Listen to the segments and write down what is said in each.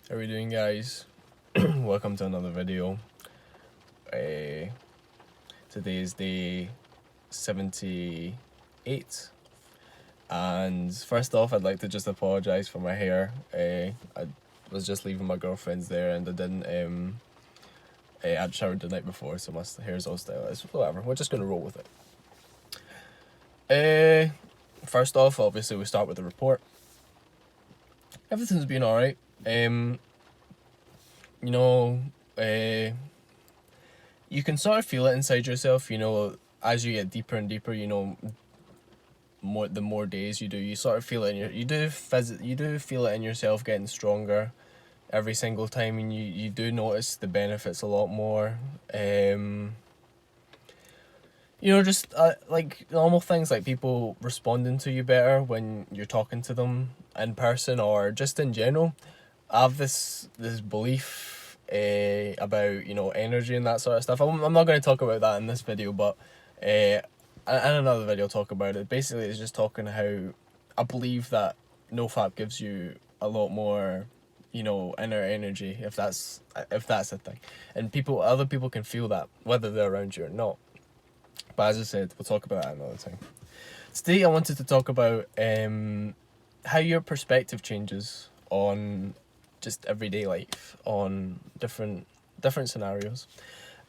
How are we doing, guys? Welcome to another video. Uh, Today is day 78, and first off, I'd like to just apologise for my hair. I was just leaving my girlfriend's there, and I didn't. I'd showered the night before, so my hair's all stylized. Whatever. We're just gonna roll with it. First off, obviously, we start with the report. Everything's been alright. You know, you can sort of feel it inside yourself, as you get deeper and deeper, the more days you do, you sort of feel it you do feel it in yourself getting stronger every single time, and you do notice the benefits a lot more. Just like normal things like people responding to you better when you're talking to them in person or just in general. I have this belief about energy and that sort of stuff. I'm not going to talk about that in this video, but in another video I'll talk about it. Basically, it's just talking how I believe that NoFap gives you a lot more inner energy, if that's a thing, and other people can feel that whether they're around you or not. But as I said, we'll talk about that another time. Today I wanted to talk about how your perspective changes on just everyday life, on different scenarios.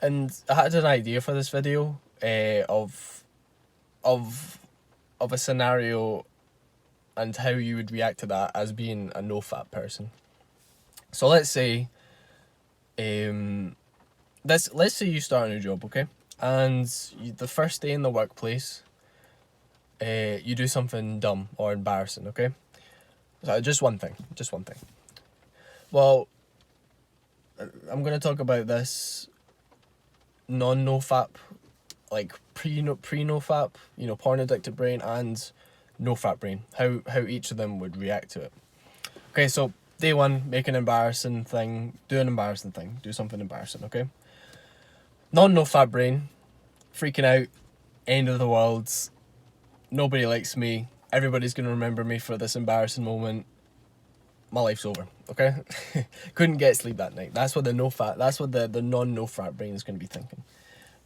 And I had an idea for this video of a scenario and how you would react to that as being a no-fap person. So let's say let's say you start a new job, okay? And the first day in the workplace, you do something dumb or embarrassing, okay? So just one thing. Well, I'm going to talk about this non-NoFap, like pre-NoFap, porn addicted brain, and NoFap brain, how each of them would react to it. Okay, so day one, make an embarrassing thing, do something embarrassing, okay? Non-NoFap brain, freaking out, end of the world, nobody likes me, everybody's going to remember me for this embarrassing moment, my life's over, okay? Couldn't get sleep that night. That's what the non-NoFap brain is going to be thinking.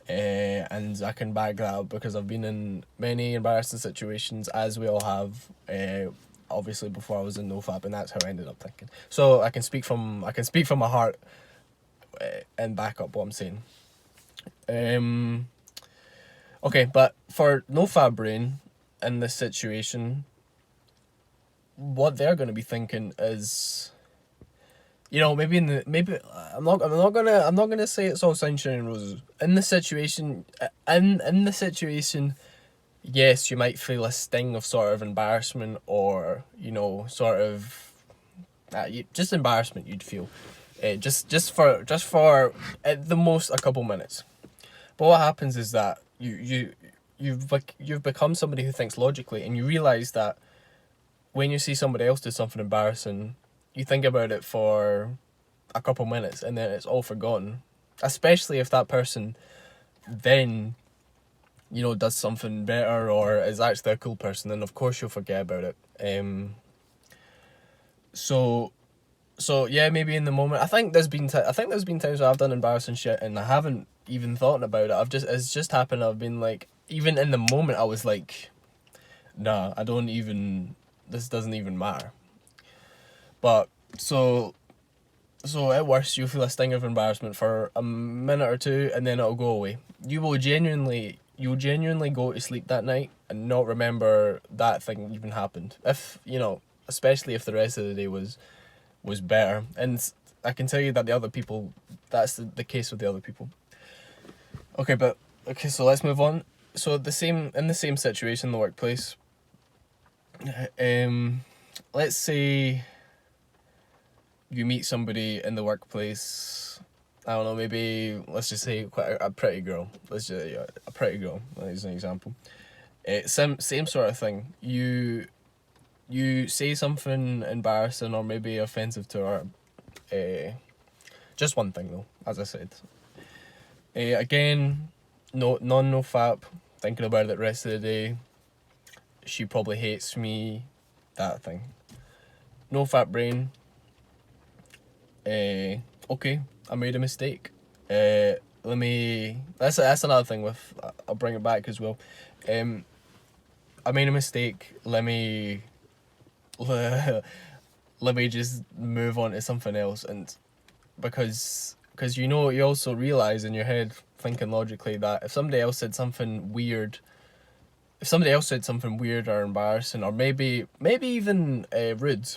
And I can back that up because I've been in many embarrassing situations, as we all have, obviously before I was in NoFap, and that's how I ended up thinking. So I can speak from my heart and back up what I'm saying. Okay, but for NoFap brain in this situation, what they're going to be thinking is, maybe I'm not gonna say it's all sunshine and roses. In the situation, yes, you might feel a sting of sort of embarrassment, or sort of just embarrassment. You'd feel, just for at the most a couple minutes. But what happens is that you've become somebody who thinks logically, and you realize that when you see somebody else do something embarrassing, you think about it for a couple minutes and then it's all forgotten. Especially if that person then, does something better or is actually a cool person, then of course you'll forget about it. So yeah, maybe in the moment, I think there's been times where I've done embarrassing shit and I haven't even thought about it. It's just happened. I've been like, even in the moment, I was like, nah, this doesn't even matter. But so at worst, you'll feel a sting of embarrassment for a minute or two, and then it'll go away. You'll genuinely go to sleep that night and not remember that thing even happened. If especially if the rest of the day was better. And I can tell you that that's the case with the other people. Okay, so let's move on. So in the same situation in the workplace, let's say you meet somebody in the workplace, I don't know, maybe let's just say quite a pretty girl. A pretty girl as an example. Same sort of thing. You say something embarrassing or maybe offensive to her. Just one thing though, as I said. Again, no fap. Thinking about it the rest of the day. She probably hates me. That thing. No fap brain. Okay, I made a mistake. Let me. That's another thing with. I'll bring it back as well. I made a mistake. Let me just move on to something else, and because you know, you also realize in your head, thinking logically, that if somebody else said something weird, or embarrassing, or maybe even rude,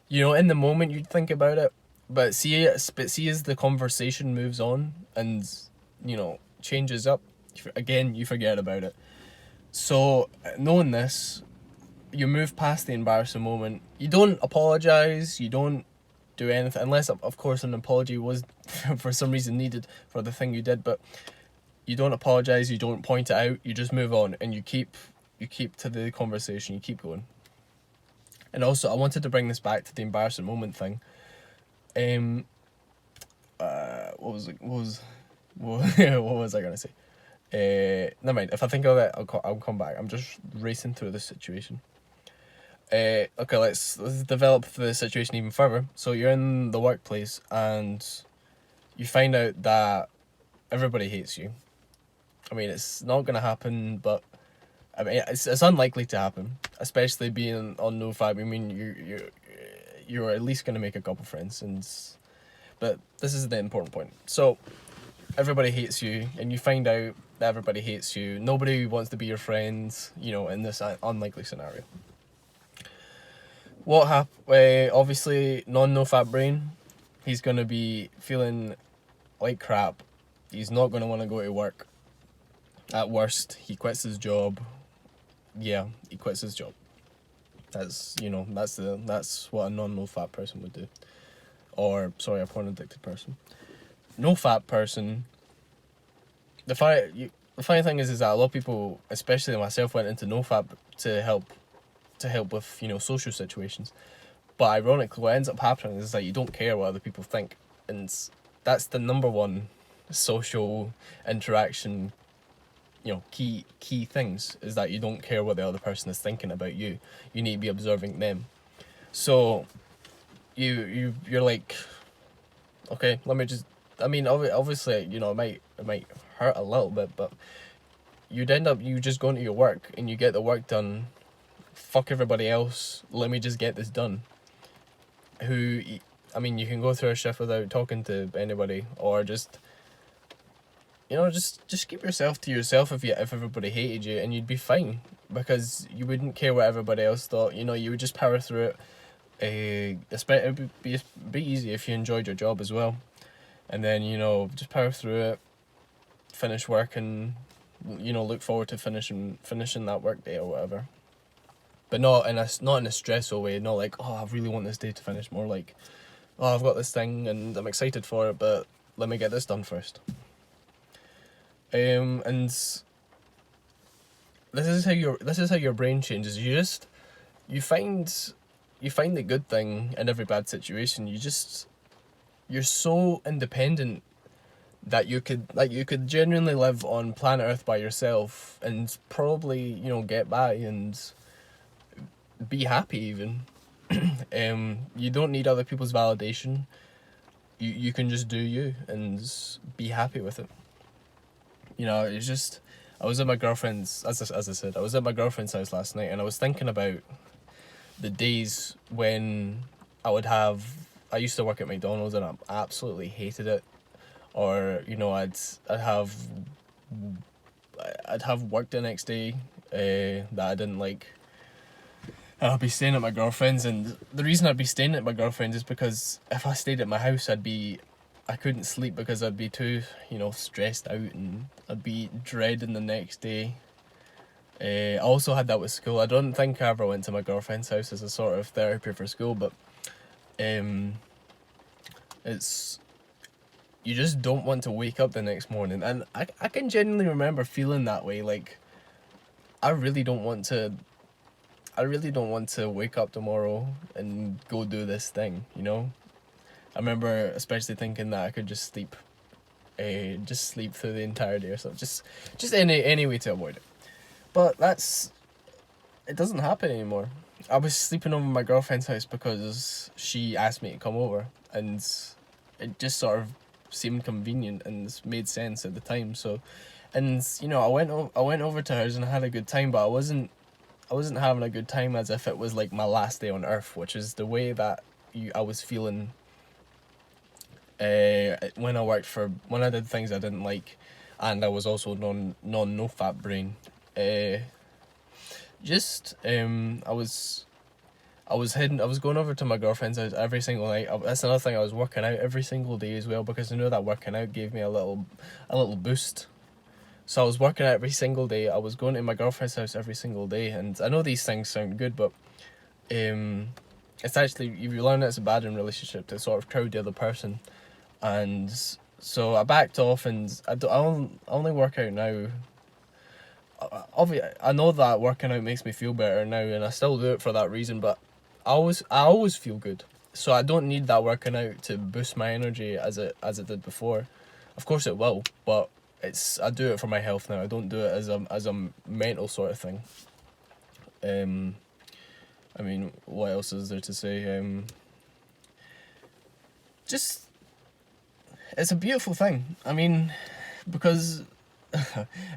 you know, in the moment you'd think about it, but see as the conversation moves on and, you know, changes up, again you forget about it. So knowing this, you move past the embarrassing moment. You don't apologize. You don't do anything unless, of course, an apology was for some reason needed for the thing you did. But you don't apologize. You don't point it out. You just move on, and you keep to the conversation. You keep going. And also, I wanted to bring this back to the embarrassing moment thing. What was it? What was I gonna say? Never mind. If I think of it, I'll come back. I'm just racing through this situation. Okay, let's develop the situation even further. So you're in the workplace and you find out that everybody hates you. I mean, it's not gonna happen, but I mean, it's unlikely to happen, especially being on NoFap. I mean, you're at least gonna make a couple friends, but this is the important point. So everybody hates you, and you find out that everybody hates you. Nobody wants to be your friend, you know, in this unlikely scenario. What obviously, non-NoFap brain, he's going to be feeling like crap. He's not going to want to go to work. At worst, he quits his job. Yeah, he quits his job. That's, you know, that's what a non-NoFap person would do. Or, sorry, a porn-addicted person. NoFap person, the funny thing is that a lot of people, especially myself, went into NoFap to help with, you know, social situations. But ironically, what ends up happening is that you don't care what other people think, and that's the number one social interaction, you know, key things, is that you don't care what the other person is thinking about you. You need to be observing them. So you're like, okay, let me just, I mean, obviously, you know, it might hurt a little bit, but you'd end up, you just going to your work and you get the work done. Fuck everybody else, let me just get this done. I mean, you can go through a shift without talking to anybody, or just, you know, just keep yourself to yourself if everybody hated you, and you'd be fine, because you wouldn't care what everybody else thought. You know, you would just power through it. It would be easy if you enjoyed your job as well, and then, you know, just power through it, finish work, and, you know, look forward to finishing that work day or whatever. But not in a stressful way, not like, oh, I really want this day to finish, more like, oh, I've got this thing and I'm excited for it, but let me get this done first. And this is how your brain changes. You find the good thing in every bad situation. You're so independent that you could genuinely live on planet Earth by yourself and probably, you know, get by and be happy even. You don't need other people's validation. You can just do you and be happy with it. You know, it's just, I was at my girlfriend's, as I said, I was at my girlfriend's house last night, and I was thinking about the days when I used to work at McDonald's and I absolutely hated it. Or, you know, I'd have work the next day that I didn't like. And I'd be staying at my girlfriend's, and the reason I'd be staying at my girlfriend's is because if I stayed at my house, I couldn't sleep because I'd be too, you know, stressed out, and I'd be dreading the next day. I also had that with school. I don't think I ever went to my girlfriend's house as a sort of therapy for school, but it's, you just don't want to wake up the next morning. And I can genuinely remember feeling that way, like, I really don't want to wake up tomorrow and go do this thing, you know? I remember especially thinking that I could just sleep through the entire day or something. Just any way to avoid it. But it doesn't happen anymore. I was sleeping over my girlfriend's house because she asked me to come over, and it just sort of seemed convenient and made sense at the time. So, and you know, I went over to hers and I had a good time, but I wasn't having a good time as if it was like my last day on earth, which is the way that I was feeling when I worked for, when I did things I didn't like, and I was also no fat brain. Uh, I was going over to my girlfriend's house every single night. That's another thing. I was working out every single day as well, because I knew that working out gave me a little boost. So I was working out every single day. I was going to my girlfriend's house every single day, and I know these things sound good, but it's actually, if you learn it's bad in relationship to sort of crowd the other person, and so I backed off, and I only work out now. Obviously, I know that working out makes me feel better now, and I still do it for that reason. But I always feel good, so I don't need that working out to boost my energy as it did before. Of course, it will, but I do it for my health now. I don't do it as a mental sort of thing. I mean, what else is there to say? Just, it's a beautiful thing. I mean, because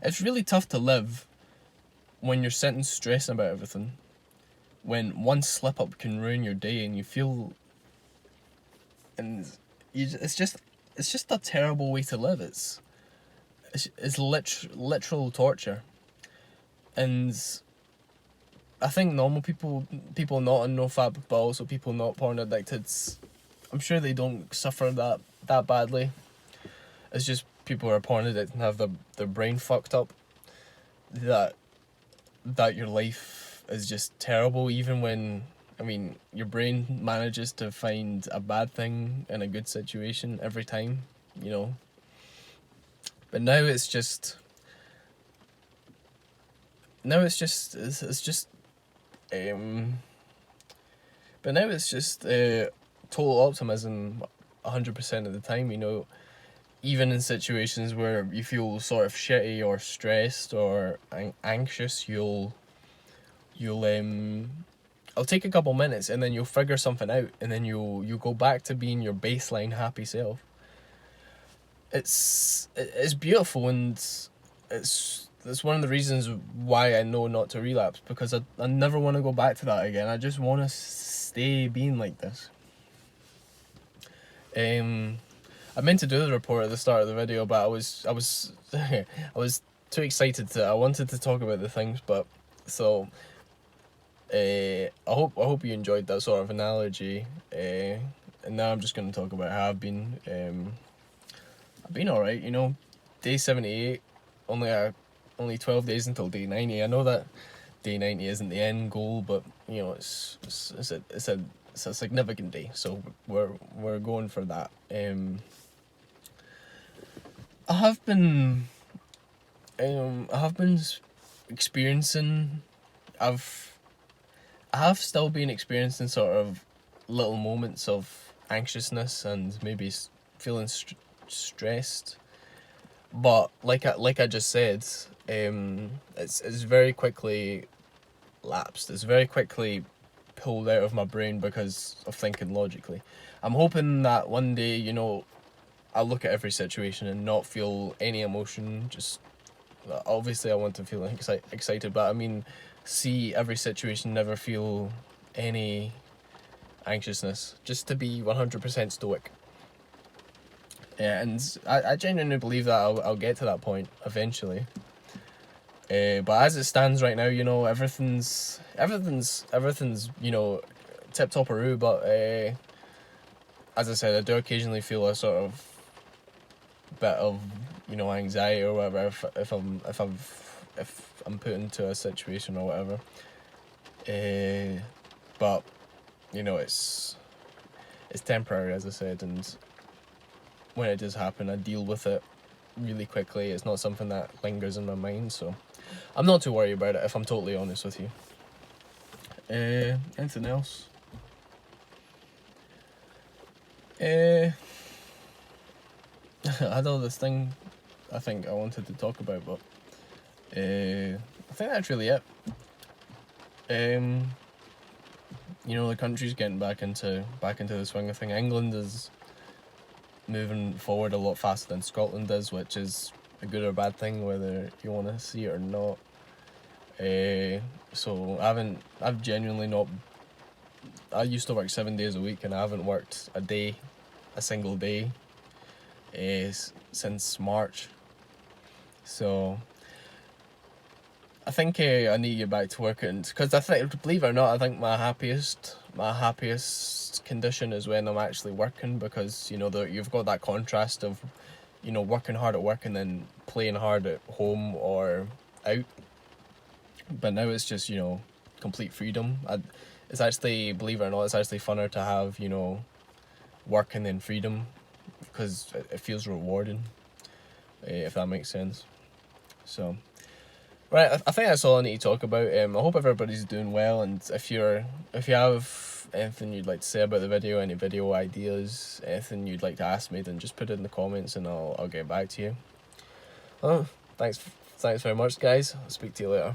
it's really tough to live when you're sitting stressing about everything. When one slip up can ruin your day, and you feel, and it's just a terrible way to live. It's literal torture, and I think normal people not on NoFap, but also people not porn addicted, I'm sure they don't suffer that badly. It's just people who are porn addicted and have their brain fucked up, that your life is just terrible, even when, I mean, your brain manages to find a bad thing in a good situation every time, you know. But now it's just it's just but now it's just total optimism 100% of the time, you know. Even in situations where you feel sort of shitty or stressed or anxious, you'll it'll take a couple minutes, and then you'll figure something out, and then you'll go back to being your baseline happy self. It's beautiful, and it's one of the reasons why I know not to relapse, because I never want to go back to that again. I just want to stay being like this. I meant to do the report at the start of the video, but I was I was too excited I wanted to talk about the things, but so I hope you enjoyed that sort of analogy. And now I'm just going to talk about how I've been. I've been alright, you know. Day 78, only 12 days until day 90. I know that day 90 isn't the end goal, but you know, it's a significant day, so we're going for that. I have been experiencing, I have still been experiencing sort of little moments of anxiousness and maybe feeling stressed, but like I just said, it's very quickly lapsed. It's very quickly pulled out of my brain because of thinking logically. I'm hoping that one day, you know, I'll look at every situation and not feel any emotion. Just, obviously I want to feel excited, but I mean, see every situation, never feel any anxiousness, just to be 100% stoic. Yeah, and I genuinely believe that I'll get to that point eventually. But as it stands right now, you know, everything's you know, tip topperoo. But as I said, I do occasionally feel a sort of bit of, you know, anxiety or whatever if I'm put into a situation or whatever. But you know, it's temporary, as I said, and when it does happen, I deal with it really quickly. It's not something that lingers in my mind, so I'm not too worried about it, if I'm totally honest with you. Anything else? I had all this thing I think I wanted to talk about, but I think that's really it. you know, the country's getting back into the swing of thing. England is moving forward a lot faster than Scotland is, which is a good or bad thing, whether you want to see it or not. So I've genuinely not. I used to work 7 days a week, and I haven't worked a single day, since March. So I think I need to get back to working, because I think, believe it or not, I think my happiest condition is when I'm actually working, because you know you've got that contrast of, you know, working hard at work and then playing hard at home or out. But now it's just, you know, complete freedom. It's actually, believe it or not, it's actually funner to have, you know, work and then freedom, because it feels rewarding, if that makes sense. So, right, I think that's all I need to talk about. I hope everybody's doing well, and if you have anything you'd like to say about the video, any video ideas, anything you'd like to ask me, then just put it in the comments and I'll get back to you. Oh, thanks very much, guys. I'll speak to you later.